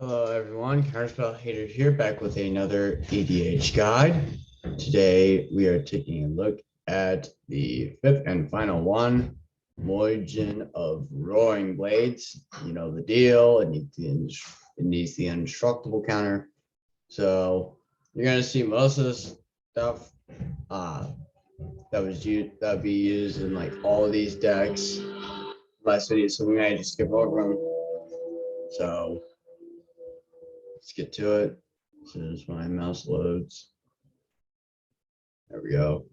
Hello everyone, Counterspell Hater here, back with another EDH guide. Today we are taking a look at the fifth and final one, Myojin of Roaring Blades. You know the deal, it needs the indestructible counter. So you're gonna see most of this stuff that would be used in like all of these decks last video, so we might just skip over them. So let's get to it. As soon as my mouse loads. There we go.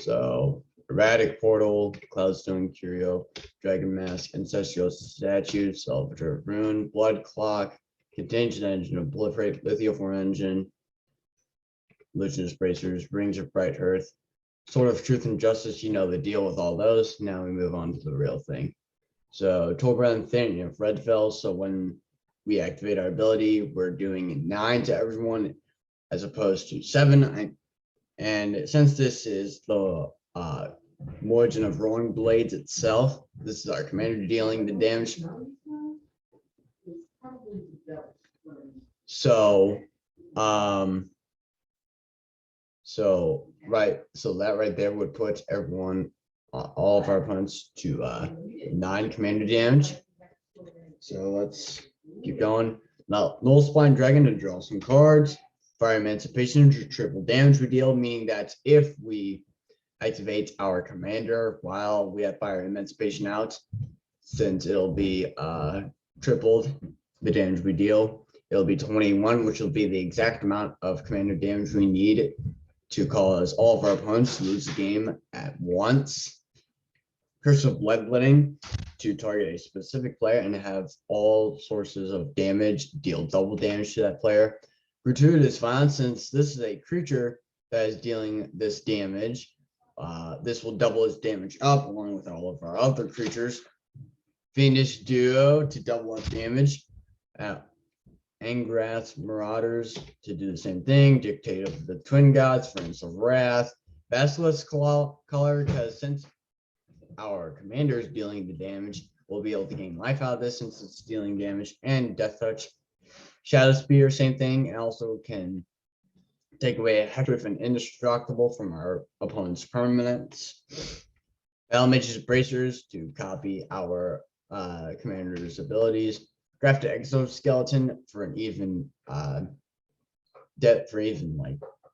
So, Erratic Portal, Cloudstone Curio, Dragon Mask, Ancestral Statue, Salvator Rune, Blood Clock, Contingent Engine, Obliterate, Lithoform Engine, Lucius Bracers, Rings of Bright Earth, Sword of Truth and Justice. You know the deal with all those. Now we move on to the real thing. So, Tolbrand and Thin of Redfell. So, when we activate our ability, we're doing 9 to everyone as opposed to 7. And since this is the Myojin of Roaring Blades itself, this is our commander dealing the damage. So that right there would put everyone, all of our opponents to 9 commander damage. So let's keep going. Now, Null Spine Dragon to draw some cards. Fire Emancipation to triple damage we deal, meaning that if we activate our commander while we have Fire Emancipation out, since it'll be tripled the damage we deal, it'll be 21, which will be the exact amount of commander damage we need to cause all of our opponents to lose the game at once. Curse of Bloodletting to target a specific player and have all sources of damage deal double damage to that player. Gratuitous Violence, since this is a creature that is dealing this damage, this will double its damage up along with all of our other creatures. Fiendish Duo to double its damage. Angrath's Marauders to do the same thing. Dictate of the Twin Gods, Furnace of Wrath. Basilisk Color, because since our commander is dealing the damage, we'll be able to gain life out of this since it's dealing damage. And Death Touch. Shadow Spear, same thing, and also can take away a Hexproof and Indestructible from our opponent's permanents. Mage's Bracers to copy our commander's abilities. Craft an Exoskeleton for an even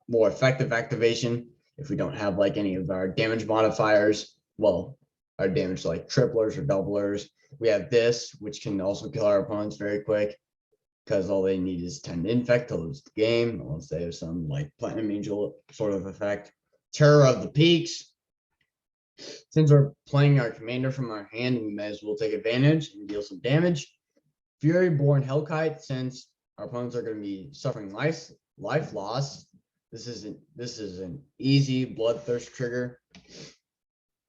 more effective activation. If we don't have like any of our damage modifiers, well, our damage like triplers or doublers, we have this, which can also kill our opponents very quick, because all they need is 10 infect to lose the game, unless they have some like Platinum Angel sort of effect. Terror of the Peaks. Since we're playing our commander from our hand, we may as well take advantage and deal some damage. Furyborn Hellkite, since our opponents are going to be suffering life loss. This is an easy bloodthirst trigger.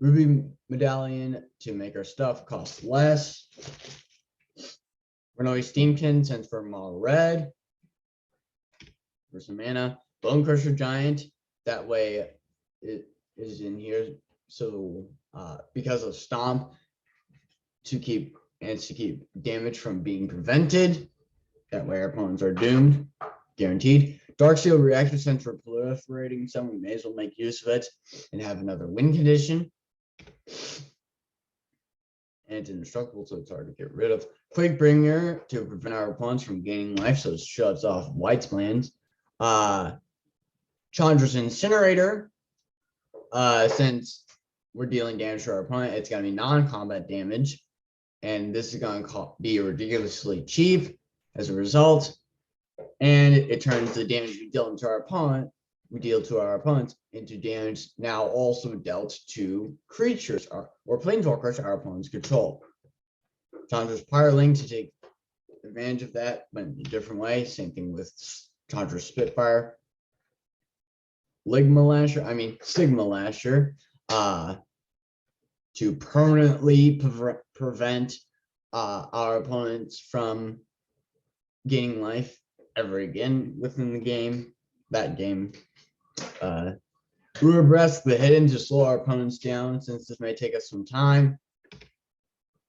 Ruby Medallion to make our stuff cost less. Renoi Steamkin, since we're all red. For some mana. Bone Crusher Giant, that way it is in here. So because of Stomp, to keep damage from being prevented. That way our opponents are doomed, guaranteed. Darksteel Reactor, since we're proliferating some, we may as well make use of it and have another win condition. And it's indestructible, so it's hard to get rid of. Quakebringer to prevent our opponents from gaining life, so it shuts off White's plans. Chandra's Incinerator, since we're dealing damage to our opponent, it's going to be non-combat damage, and this is going to be ridiculously cheap as a result, and it turns the damage we deal to our opponents into damage now also dealt to creatures or planeswalkers our opponents control. Chandra's Pyroling to take advantage of that, but in a different way. Same thing with Chandra's Spitfire. Sigma Lasher to permanently prevent our opponents from gaining life ever again within the game. That game. Breath, the Hidden, to slow our opponents down, since this may take us some time.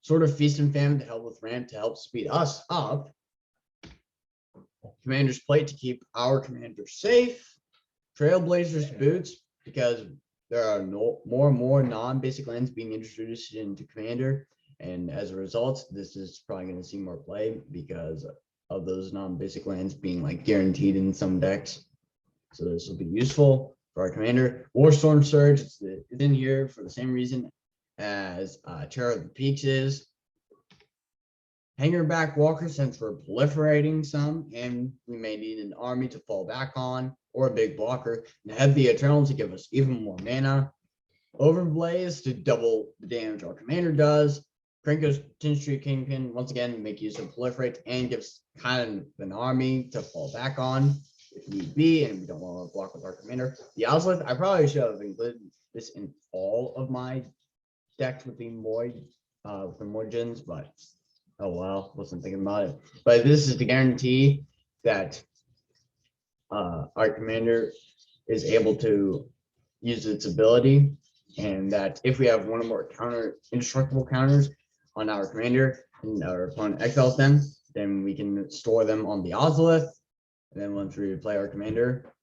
sort of feast and famine to help with ramp to help speed us up. Commander's plate to keep our commander safe. Trailblazer's boots, because there are more and more non-basic lands being introduced into Commander, and as a result, this is probably going to see more play because of those non-basic lands being like guaranteed in some decks. So this will be useful for our Commander. Warstorm Surge, it's in here for the same reason as Terror of the Peaks is. Hangerback Walker, since we're proliferating some, and we may need an army to fall back on, or a big blocker. And Heavy Eternal to give us even more mana. Overblaze to double the damage our commander does. Krenko's Tin Street Kingpin, once again, make use of proliferate and gives kind of an army to fall back on if need be, and we don't want to block with our commander. The Ozolith, I probably should have included this in all of my decks with the Myojins, but oh well, wasn't thinking about it. But this is to guarantee that our commander is able to use its ability, and that if we have one or more indestructible counters on our commander and our opponent exiles them, then we can store them on the Ozolith. And then once we play our commander,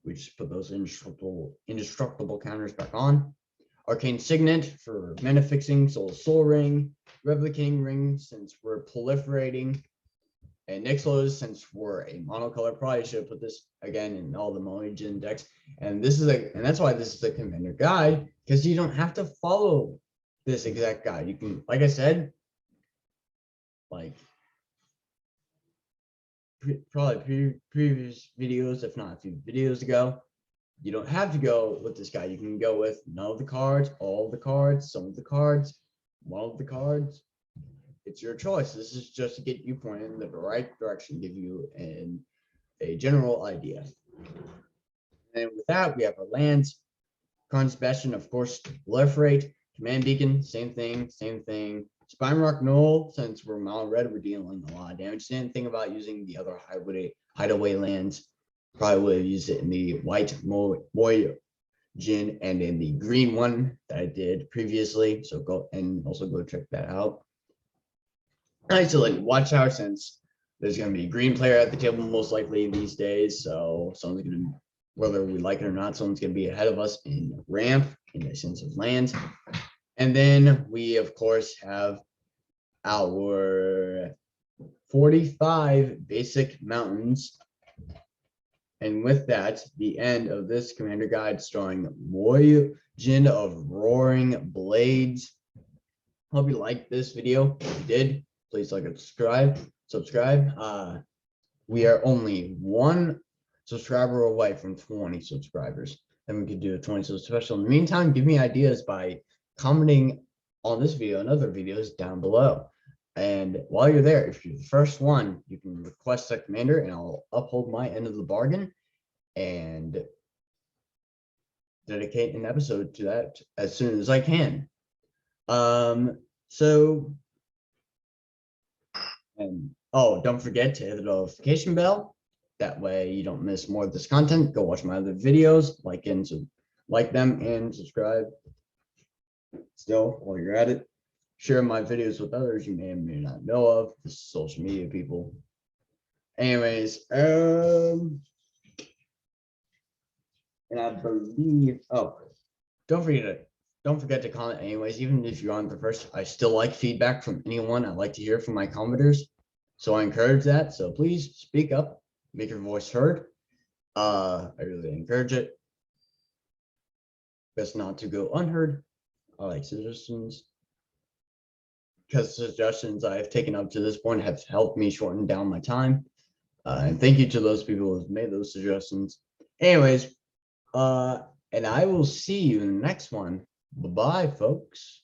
we just put those indestructible counters back on. Arcane Signet for mana fixing, Soul Ring, Replicating Ring since we're proliferating, and Nixlos since we're a monocolor. Probably should put this again in all the Myojin decks. And this is and that's why this is the commander guide, because you don't have to follow this exact guide. You can, like I said, like probably previous videos, if not a few videos ago, you don't have to go with this guy. You can go with none of the cards, all of the cards, some of the cards, one of the cards. It's your choice. This is just to get you pointed in the right direction, give you a general idea. And with that, we have our lands. Karn's Bastion, of course, proliferate. Command Beacon, same thing. Spine Rock Knoll, since we're mono red, we're dealing a lot of damage. Didn't think about using the other hideaway lands. Probably would have used it in the white Myojin and in the green one that I did previously. So go check that out. Isolated Watchtower, since there's going to be a green player at the table most likely these days. So someone's going to, whether we like it or not, someone's going to be ahead of us in ramp in the sense of lands. And then we, of course, have our 45 basic mountains. And with that, the end of this commander guide starring Myojin of Roaring Blades. Hope you liked this video. If you did, please like and subscribe. We are only one subscriber away from 20 subscribers. Then we could do a 20 sub special. In the meantime, give me ideas by commenting on this video and other videos down below. And while you're there, if you're the first one, you can request a commander and I'll uphold my end of the bargain and dedicate an episode to that as soon as I can. And oh, don't forget to hit the notification bell. That way you don't miss more of this content. Go watch my other videos, like them and subscribe. Still, while you're at it, share my videos with others you may or may not know of. This is social media people. Anyways, and I believe, oh, don't forget to comment anyways. Even if you aren't the first, I still like feedback from anyone. I like to hear from my commenters, so I encourage that. So please speak up, make your voice heard. I really encourage it. Best not to go unheard. I like suggestions, because suggestions I've taken up to this point have helped me shorten down my time. And thank you to those people who've made those suggestions. Anyways, and I will see you in the next one. Bye-bye, folks.